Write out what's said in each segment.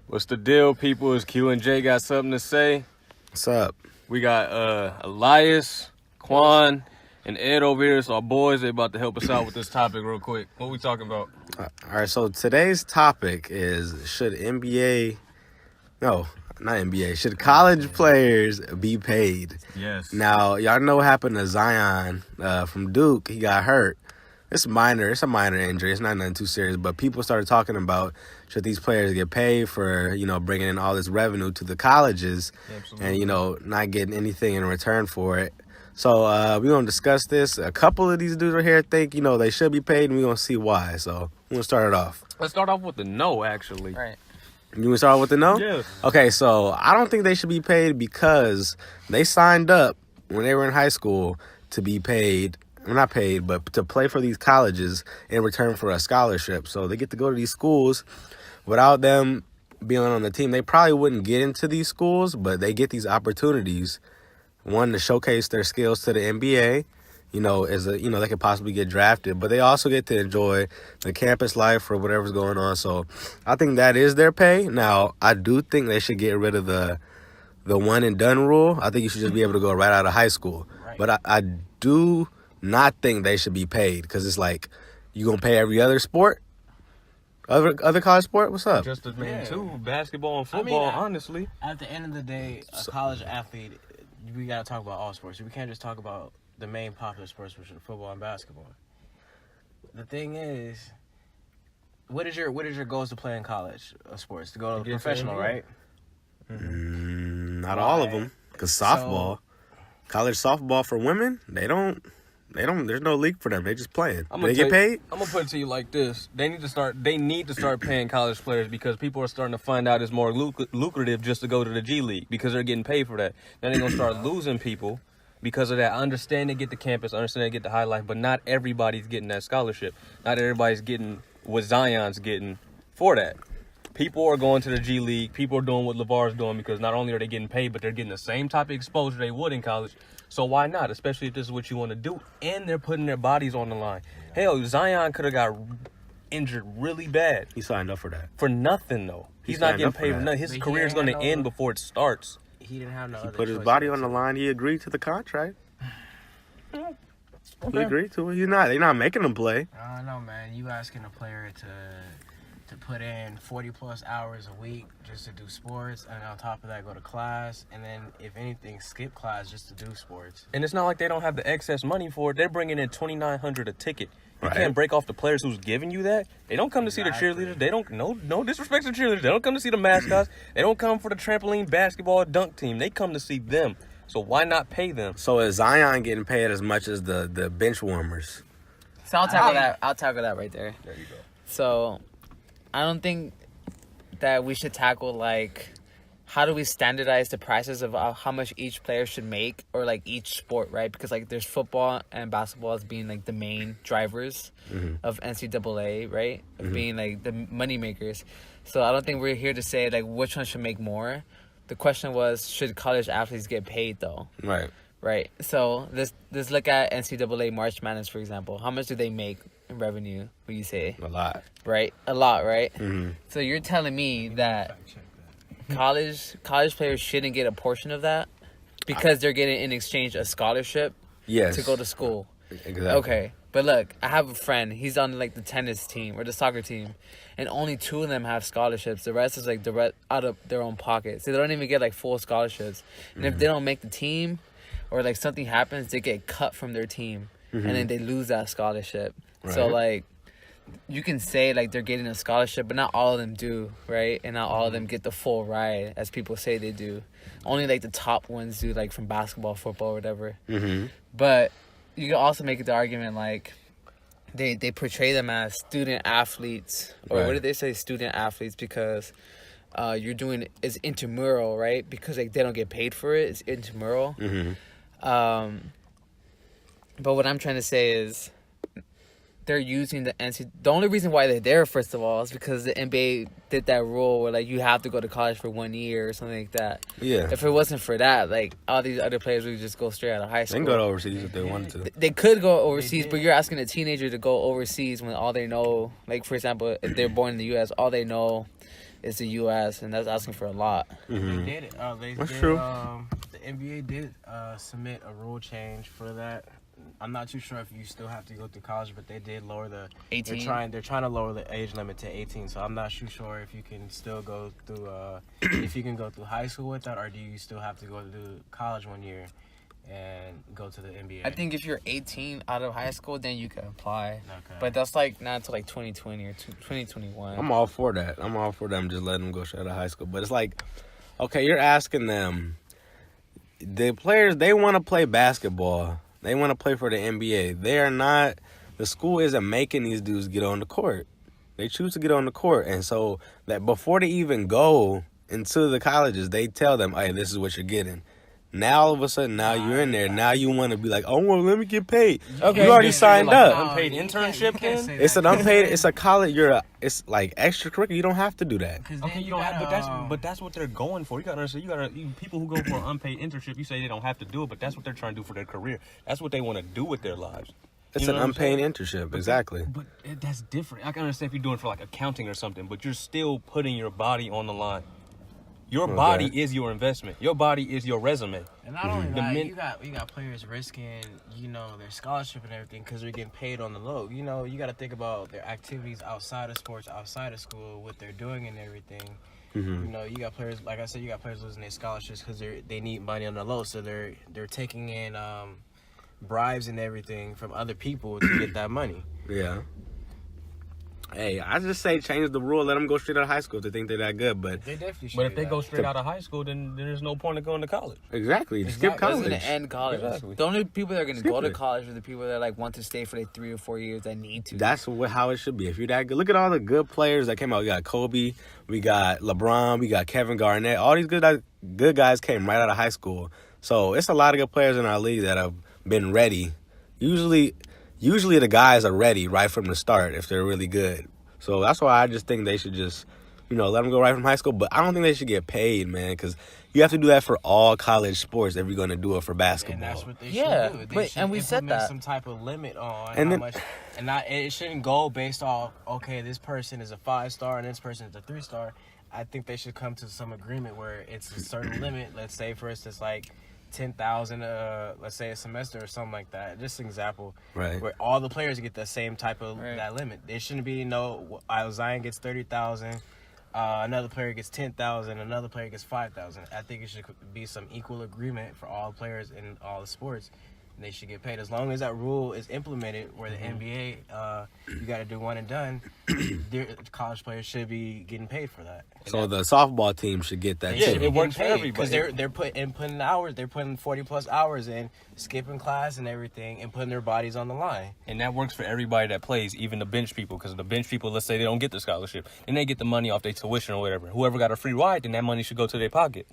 What's the deal, people? Is Q and J got something to say? What's up? We got Elias, Quan, and Ed over here. So our boys, they about to help us out with this topic real quick. What we talking about? All right, so today's topic is should college players be paid? Yes. Now, y'all know what happened to Zion from Duke. He got hurt. It's a minor injury. It's not nothing too serious, but people started talking about should these players get paid for, bringing in all this revenue to the colleges. Absolutely. And, not getting anything in return for it. So we're going to discuss this. A couple of these dudes right here think, they should be paid, and we're going to see why. So we're going to start it off. Let's start off with the no, actually. Right. You want to start with the no? Yes. Okay, so I don't think they should be paid because they signed up when they were in high school to be paid. Well, not paid, but to play for these colleges in return for a scholarship. So they get to go to these schools. Without them being on the team, they probably wouldn't get into these schools, but they get these opportunities. One, to showcase their skills to the NBA. They could possibly get drafted, but they also get to enjoy the campus life or whatever's going on. So I think that is their pay. Now, I do think they should get rid of the one and done rule. I think you should just be able to go right out of high school. Right. But I do not think they should be paid because it's like you gonna pay every other sport, other college sport. What's up? Just as many too, basketball and football. Honestly, at the end of the day, a college athlete, we gotta talk about all sports. We can't just talk about the main popular sports, which are football and basketball. The thing is, what is your goals to play in college sports? To go to professional, right? Not all of them, because softball, college softball for women, they don't. There's no league for them. They just playing. They get paid. I'm gonna put it to you like this: They need to start paying college players because people are starting to find out it's more lucrative just to go to the G League because they're getting paid for that. Then they're gonna start losing people because of that. I understand they get the campus, I understand they get the high life, but not everybody's getting that scholarship. Not everybody's getting what Zion's getting for that. People are going to the G League. People are doing what LeVar's doing because not only are they getting paid, but they're getting the same type of exposure they would in college. So why not? Especially if this is what you want to do. And they're putting their bodies on the line. Hell, Zion could have got injured really bad. He signed up for that. For nothing, though. He's not getting paid for nothing. His career's going to end before it starts. He didn't have no other He put his choice body on the line. He agreed to the contract. Okay. He agreed to it. They're not making him play. I don't know, man. You asking a player to put in 40-plus hours a week just to do sports, and on top of that, go to class, and then, if anything, skip class just to do sports. And it's not like they don't have the excess money for it. They're bringing in $2,900 a ticket. You can't break off the players who's giving you that. They don't come to see the cheerleaders. They don't, no disrespect to cheerleaders. They don't come to see the mascots. They don't come for the trampoline, basketball, dunk team. They come to see them. So why not pay them? So is Zion getting paid as much as the bench warmers? So I'll tackle that. I'll tackle that right there. There you go. So I don't think that we should tackle, how do we standardize the prices of how much each player should make, or, each sport, right? Because, there's football and basketball as being, the main drivers of NCAA, right? Of being, the money makers. So I don't think we're here to say, which one should make more. The question was, should college athletes get paid, though? Right. Right. So let's look at NCAA March Madness, for example. How much do they make in revenue, would you say? A lot. Right? A lot, right? Mm-hmm. So you're telling me that college players shouldn't get a portion of that because they're getting in exchange a scholarship to go to school? Exactly. Okay. But look, I have a friend. He's on the tennis team or the soccer team, and only 2 of them have scholarships. The rest is the rest out of their own pocket. So they don't even get full scholarships. And if they don't make the team, or something happens, they get cut from their team, and then they lose that scholarship. Right. So you can say they're getting a scholarship, but not all of them do, right? And not all of them get the full ride, as people say they do. Only the top ones do, from basketball, football, whatever. Mm-hmm. But you can also make the argument they portray them as student athletes, or what did they say, student athletes, because you're doing is intramural, right? Because they don't get paid for it. It's intramural. Mm-hmm. But what I'm trying to say is, they're using the NCAA. The only reason why they're there, first of all, is because the NBA did that rule where like you have to go to college for 1 year or something like that. Yeah. If it wasn't for that, like all these other players would just go straight out of high They school. can go to overseas if they wanted to. They could go overseas, but you're asking a teenager to go overseas when all they know, like for example, if they're born in the U.S., all they know is the U.S., and that's asking for a lot. Mm-hmm. They did it. That's true. The NBA did submit a rule change for that. I'm not too sure if you still have to go through college, but they did lower the 18. They're trying to lower the age limit to 18. So I'm not too sure if you can still go through if you can go through high school with that, or do you still have to go to college 1 year and go to the NBA? I think if you're 18 out of high school, then you can apply. Okay. But that's like not until like 2020 or 2021. I'm all for that. I'm all for them just letting them go straight out of high school. But it's like, okay, you're asking them, the players, they want to play basketball. They want to play for the NBA. They are not, the school isn't making these dudes get on the court. They choose to get on the court. And so that before they even go into the colleges, they tell them, hey, this is what you're getting. Now all of a sudden, now you're in there. Now you want to be like, oh, well, let me get paid. Okay. You already signed like up. unpaid internship then? It's an unpaid. It's a college. It's like extracurricular. You don't have to do that. Okay, you don't have, but that's what they're going for. You gotta understand. People who go for an unpaid internship, you say they don't have to do it, but that's what they're trying to do for their career. That's what they want to do with their lives. It's You know an what I'm unpaid saying? internship. Exactly. But that's different. I can understand if you're doing it for like accounting or something, but you're still putting your body on the line. Your body is your investment. Your body is your resume. And not only that, men- you got players risking, their scholarship and everything because they're getting paid on the low. You got to think about their activities outside of sports, outside of school, what they're doing and everything. Mm-hmm. You got players, like I said, you got players losing their scholarships because they need money on the low, so they're taking in bribes and everything from other people to get that money. Yeah. Hey, I just say change the rule. Let them go straight out of high school if they think they're that good. But They definitely should. But if they go straight out of high school, then there's no point in going to college. exactly, skip Exactly. That's college. gonna end college. Exactly. The only people that are gonna Skip go to it. college are the people that like want to stay for like 3 or 4 years that need to. That's how it should be. If you're that good, look at all the good players that came out. We got Kobe, we got LeBron, we got Kevin Garnett. All these good guys came right out of high school. So it's a lot of good players in our league that have been ready. Usually the guys are ready right from the start if they're really good. So that's why I just think they should just, let them go right from high school. But I don't think they should get paid, man, because you have to do that for all college sports if you're going to do it for basketball. And that's what they Yeah, should do. They but- should and we said implement that. some type of limit on And how then- much, and it shouldn't go based off. Okay, this person is a 5-star and this person is a 3-star. I think they should come to some agreement where it's a certain limit. Let's say, for instance, like 10,000, let's say a semester or something like that. Just an example, Right. where all the players get the same type of Right. that limit. There shouldn't be Zion gets 30,000. Another player gets 10,000. Another player gets 5,000. I think it should be some equal agreement for all players in all the sports. And they should get paid as long as that rule is implemented. Where the NBA, you got to do one and done. College players should be getting paid for that. And So that- the softball team should get that they Yeah, should too. be it works for getting paid, everybody. because they're putting hours. They're putting 40+ hours in, skipping class and everything, and putting their bodies on the line. And that works for everybody that plays, even the bench people. Because the bench people, let's say they don't get the scholarship, then they get the money off their tuition or whatever. Whoever got a free ride, then that money should go to their pocket.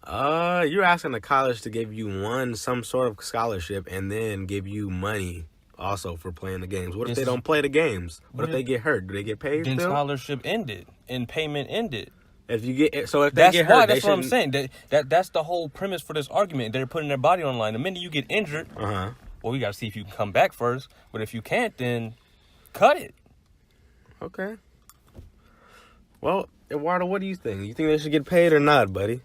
You're asking the college to give you some sort of scholarship and then give you money also for playing the games. What if This they is- don't play the games? What What if they if- get hurt? Do they get paid Then still? scholarship ended and payment ended. If they That's get why. hurt, That's they what I'm shouldn't. saying. That's the whole premise for this argument. They're putting their body on the line. The minute you get injured, Uh-huh. well, we got to see if you can come back first. But if you can't, then cut it. Okay. Well, Eduardo, what do you think? You think they should get paid or not, buddy?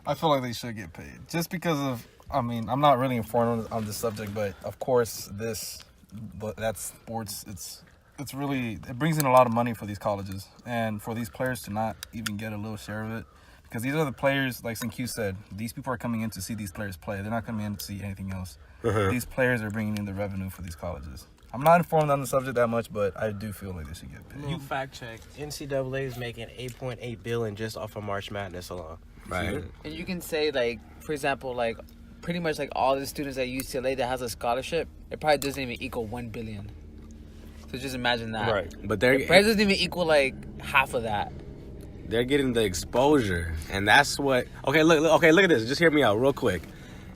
I feel like they should get paid just because of. I mean, I'm not really informed on this subject, but of course, that's sports. It's really, it brings in a lot of money for these colleges and for these players to not even get a little share of it, because these are the players, like Q said, these people are coming in to see these players play. They're not coming in to see anything else. Uh-huh. These players are bringing in the revenue for these colleges. I'm not informed on the subject that much, but I do feel like they should get paid. You fact check. NCAA is making $8.8 billion just off of March Madness alone. Right. And you can say, like, for example, like, pretty much, like, all the students at UCLA that has a scholarship, it probably doesn't even equal $1 billion. So just imagine that. Right. But It probably doesn't even equal, like, half of that. they're getting the exposure, and that's what. Okay, look at this. Just hear me out real quick.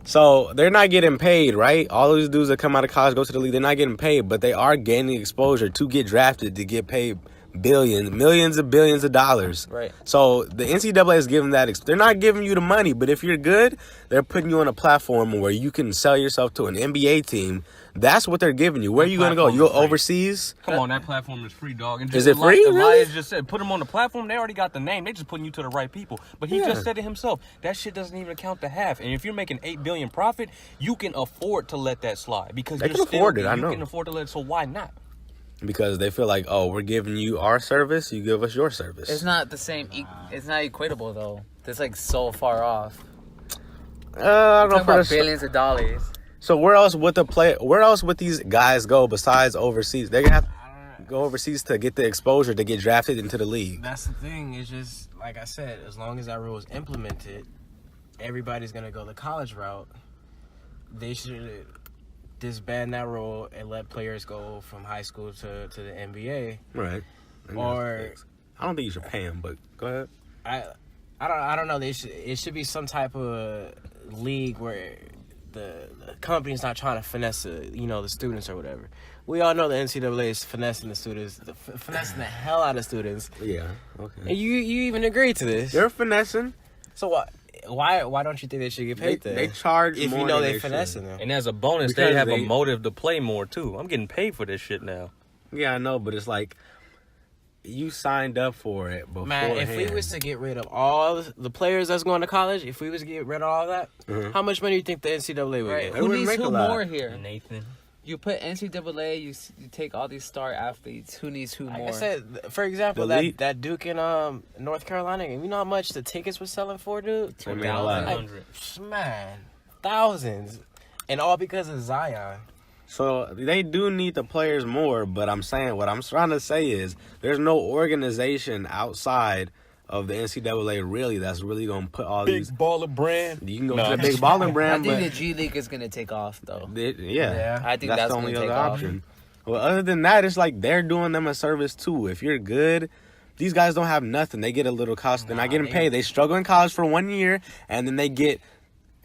So they're not getting paid, right? All those dudes that come out of college, go to the league, they're not getting paid, but they are gaining exposure to get drafted, to get paid millions of billions of dollars. Right. So the NCAA is giving that. They're not giving you the money, but if you're good, they're putting you on a platform where you can sell yourself to an NBA team. That's what they're giving you. Where are you going to go? You go overseas? Come on, that platform is free, dog. And Is it free, really? Elias just said, put them on the platform. They already got the name. They just putting you to the right people. But he just said it himself. That shit doesn't even account to half. And if you're making $8 billion profit, you can afford to let that slide because They can afford it, I know. You can afford to let it. So why not? Because they feel like, oh, we're giving you our service, you give us your service. It's not the same. It's not equatable though. It's like so far off. I don't know Talking for about the, billions of dollars. So where else would where else would these guys go besides overseas? They're gonna have to go overseas to get the exposure to get drafted into the league. That's the thing. It's just like I said. As long as that rule is implemented, everybody's gonna go the college route. They should disband that rule and let players go from high school to the NBA. Right. Or I don't think you should pay them, but go ahead. I don't know. It should be some type of league where the company's not trying to finesse the students or whatever. We all know the NCAA is finessing the students, finessing the hell out of students. Yeah. Okay. And you even agreed to this. They're finessing. So what? Why don't you think they should get paid then? They charge if more you know than they finessing should. them. And as a bonus, Because they have they- a motive to play more, too. I'm getting paid for this shit now. Yeah, I know, but it's like you signed up for it beforehand. Man, if we was to get rid of all the players that's going to college, if we was to get rid of all that, how much money do you think the NCAA would Right. get? They Who wouldn't needs make a who lot. more here? Nathan. You put NCAA. You take all these star athletes. Who needs who Like more? I said, for example, The league- that Duke in North Carolina, you know how much the tickets were selling for, dude? They made a lot. Like, man, thousands. And all because of Zion. So they do need the players more, but I'm saying what I'm trying to say is there's no organization outside of the NCAA really that's really gonna put all these. baller brand. You can go to the big balling I brand, think but the G League is gonna take off though. yeah, I think that's that's the only gonna other take off. option. Well, other than that, it's like they're doing them a service too. If you're good, these guys don't have nothing. They get a little cost. They're not getting paid. They struggle in college for 1 year, and then they get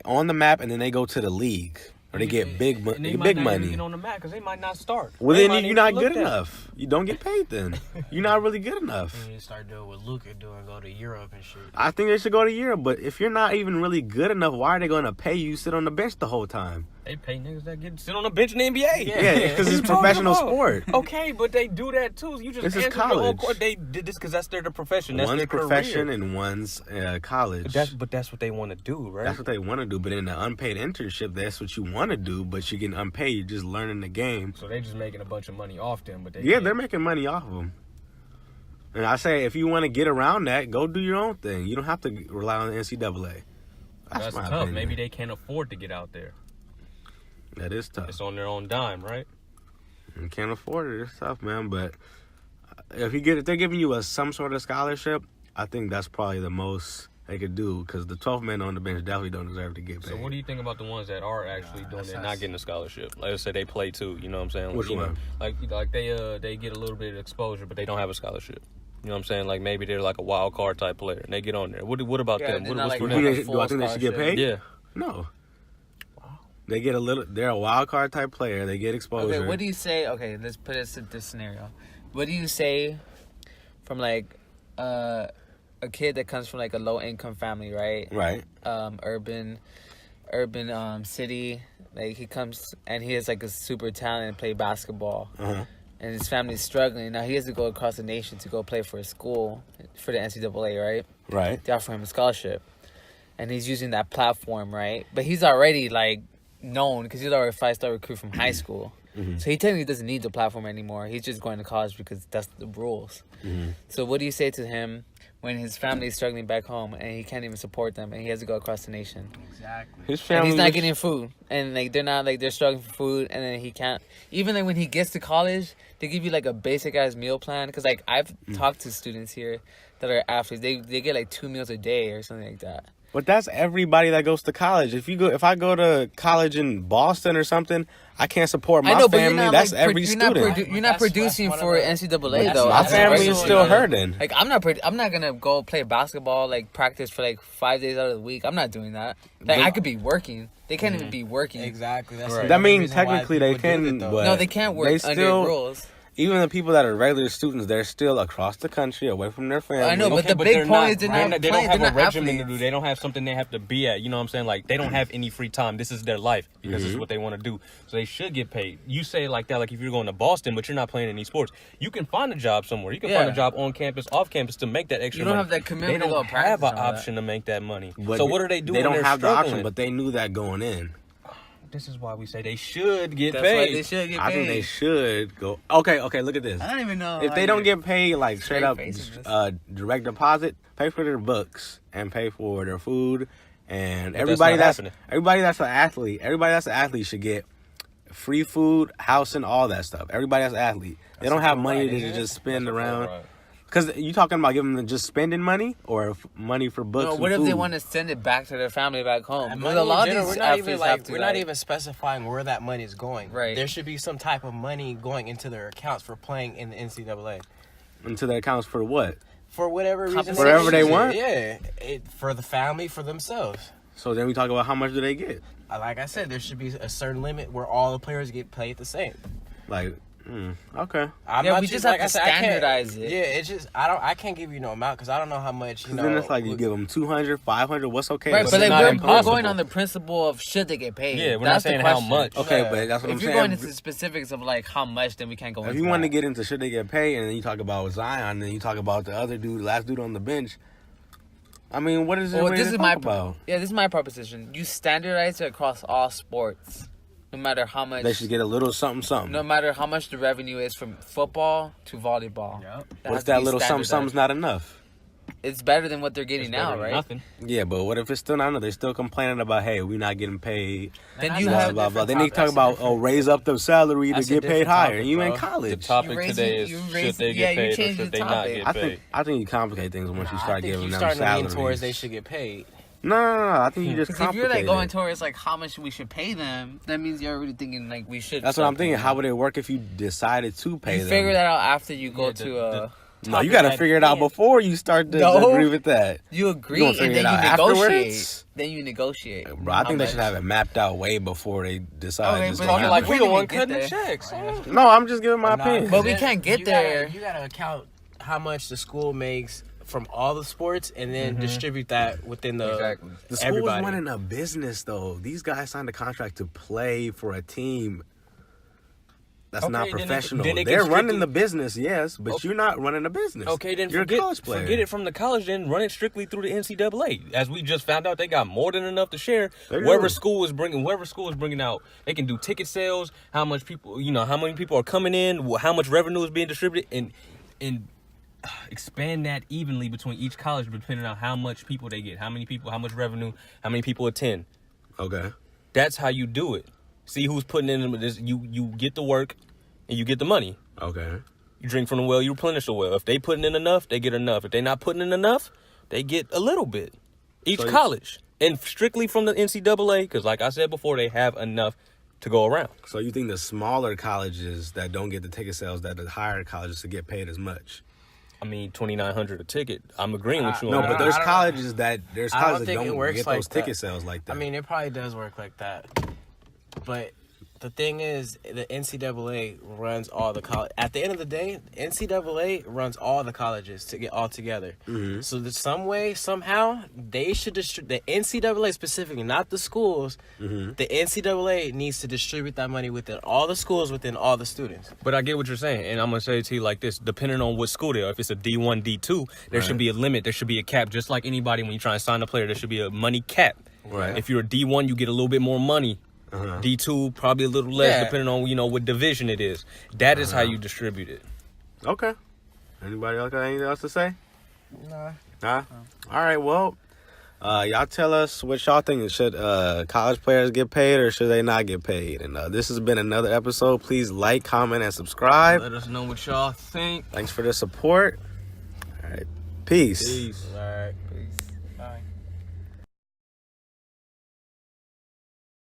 on the map, and then they go to the league. Or they get big And they might big not money. even get on the mat because they might not start. Well, They then might you're even not look good at. enough. You don't get paid then. You're not really good enough. And you start doing what Luka doing, go to Europe and shit. I think they should go to Europe, but if you're not even really good enough, why are they going to pay you sit on the bench the whole time? They pay niggas that get sit on the bench in the NBA. Yeah, because What it's you talking professional about? sport. Okay, but they do that too. You just This is answered the whole college. court. They did this because that's their profession. That's One's their profession career. and one's college. But that's what they want to do, right? That's what they want to do. But in the unpaid internship, that's what you want to do, but you're getting unpaid. You're just learning the game. So they just making a bunch of money off them, but they Yeah, can't. they're making money off of them. And I say, if you want to get around that, go do your own thing. You don't have to rely on the NCAA. That's my tough. opinion. Maybe they can't afford to get out there. That is tough. It's on their own dime, right? You can't afford it. It's tough, man. But if they're giving you some sort of scholarship, I think that's probably the most they could do. Because the 12 men on the bench definitely don't deserve to get paid. So what do you think about the ones that are actually doing it, not getting a scholarship? Like I said, they play too. You know what I'm saying? Which You know, one? like they get a little bit of exposure, but they don't have a scholarship. You know what I'm saying? Like maybe they're like a wild card type player, and they get on there. What about Yeah, them? they're What, not what's like for them? Do I think they should get paid? Yeah. No. They get a little. They're a wild card type player. They get exposure. Okay, what do you say? Okay, let's put it in this scenario. What do you say from like a kid that comes from like a low income family, right? Right. Urban city. Like he comes and he has like a super talent and play basketball. Uh-huh. And his family's struggling. Now he has to go across the nation to go play for a school for the NCAA, right? Right. They offer him a scholarship. And he's using that platform, right? But he's already like known because he's already a 5-star recruit from high school. Mm-hmm. So he technically doesn't need the platform anymore. He's just going to college because that's the rules. Mm-hmm. So what do you say to him when his family is struggling back home and he can't even support them and he has to go across the nation? Exactly. His And family. he's not getting food. And like they're struggling for food and then he can't. Even like when he gets to college, they give you like a basic ass meal plan. Because like I've talked to students here that are athletes. They get like 2 meals a day or something like that. But that's everybody that goes to college. If I go to college in Boston or something, I can't support my I know, but family. you're not, That's like, every you're student. Not you're not That's producing one of for the- NCAA though. My That's family is personal, still you know. hurting. Like I'm not gonna go play basketball, like practice for like 5 days out of the week. I'm not doing that. Like I could be working. They can't even be working. Exactly. That's Right. the That only means reason why technically they people do can, it, though. but No, they can't work they under still- rules. Even the people that are regular students, they're still across the country, away from their family. I know, but Okay, the big they're point not- is they're not they don't playing. have They're a not regimen to athletes. do. They don't have something they have to be at. You know what I'm saying? Like they don't have any free time. This is their life because Mm-hmm. it's what they want to do. So they should get paid. You say it like that, like if you're going to Boston, but you're not playing any sports, you can find a job somewhere. You can find Yeah. a job on campus, off campus to make that extra. You don't money. have that commitment They to don't go practice have an and all that. option to make that money. But So what are they doing? They don't when they're have the option, struggling? but they knew that going in. This is why we say they should get That's why paid. they should get paid. I think they should go. Okay, look at this. I don't even know If how they you- don't get paid like straight up Straight facing direct deposit, pay for their books and pay for their food, and But everybody that's that's not happening. everybody that's an athlete should get free food, housing, all that stuff. Everybody that's an athlete. They don't have money to just spend around. Because you talking about giving them just spending money or money for books? No, and what if they food? want to send it back to their family back home? And Because money a lot in of general, these we're not athletes even have like to. we're not even specifying where that money is going. Right. There should be some type of money going into their accounts for playing in the NCAA into their accounts for what? for whatever reason. For whatever they choose it. want? Yeah, for the family, for themselves. So then we talk about how much do they get? Like I said, there should be a certain limit where all the players get paid the same. Like, okay. I'm Yeah, not we too- just have like to I said, I can't- standardize it. Yeah, it's just I can't give you no amount because I don't know how much. You Because know, then it's like you give them 200, 500. What's okay? Right, What's but like not we're impossible. going on the principle of should they get paid. Yeah, we're That's not the saying how question. much. Okay, Yeah. but that's what I'm If you're saying. going into specifics of like how much, then we can't go If into you want to that. get into should they get paid, and then you talk about Zion, and then you talk about the other dude, last dude on the bench. I mean, what is it? Well, really this to is my talk about? this is my proposition. You standardize it across all sports, no matter how much. They should get a little something, something. No matter how much the revenue is from football to volleyball. Yep. That What's has to that be little something, standardized. something's not enough? It's better than what they're getting It's better now, than right? Nothing. Yeah, but what if it's still not enough? They're still complaining about, hey, we're not getting paid. Then That's you a Blah have blah blah. They different need to talk topic. about That's a raise up the salary to That's a get paid different higher. topic, You in bro. The college. topic You raise today it- is you should raise- they yeah, get you paid or changed should the they not topic. get I paid? think you complicate things once you I start think giving you them starting to salaries. lean towards they should get paid. No, I think you just Because if you're complicate like going it. towards like how much we should pay them, that means you're already thinking like we should. That's what start I'm thinking. paying How them. would it work if you decided to pay You them? figure that out after you go Yeah, to No, you got to topic figure it at out the end. before you start to No. agree with that. you agree You gonna and figure then it you out negotiate. afterwards? Then you negotiate. Bro, I think they How should much? have it mapped out way before they decide. Okay, just but to talking have Like it. we can't the one even cutting the get there. checks. No, I'm just giving my Nah, opinion. But we can't get you there. You gotta account how much the school makes from all the sports and then distribute that within the Exactly. The school's everybody. running a business, though. These guys signed a contract to play for a team that's Okay, not then they- professional. then they can They're running strictly- the business, yes, but Okay. you're not running a business. Okay, then you're a forget, college player. forget it from the college. Then run it strictly through the NCAA. As we just found out, they got more than enough to share. They do. Whoever school is bringing out, they can do ticket sales. How much people, how many people are coming in, how much revenue is being distributed, and expand that evenly between each college, depending on how much people they get, how many people, how much revenue, how many people attend. Okay. That's how you do it. See who's putting in this. You get the work, and you get the money. Okay. You drink from the well, you replenish the well. If they putting in enough, they get enough. If they not putting in enough, they get a little bit. Each So college. And strictly from the NCAA, because like I said before, they have enough to go around. So you think the smaller colleges that don't get the ticket sales, that the higher colleges to get paid as much? I mean, $2,900 a ticket. I'm agreeing with you No, on but that. there's I don't- colleges that I don't colleges that think it don't works get like those that. ticket sales like that. I mean, it probably does work like that. But the thing is, the NCAA runs all the college. At the end of the day, NCAA runs all the colleges to get all together. Mm-hmm. So there's some way, somehow, they should distribute the NCAA specifically, not the schools. Mm-hmm. The NCAA needs to distribute that money within all the schools, within all the students. But I get what you're saying, and I'm gonna say it to you like this: depending on what school they are, if it's a D1, D2, there should be a limit. There should be a cap, just like anybody when you try and sign a player. There should be a money cap. Right. If you're a D1, you get a little bit more money. Uh-huh. D2 probably a little less, Yeah. depending on what division it is. That is how you distribute it. Okay. Anybody else got anything else to say? Nah. Nah? All right, well, y'all tell us what y'all think. Should college players get paid or should they not get paid? And this has been another episode. Please like, comment, and subscribe. Let us know what y'all think. Thanks for the support. All right. Peace. Peace. All right.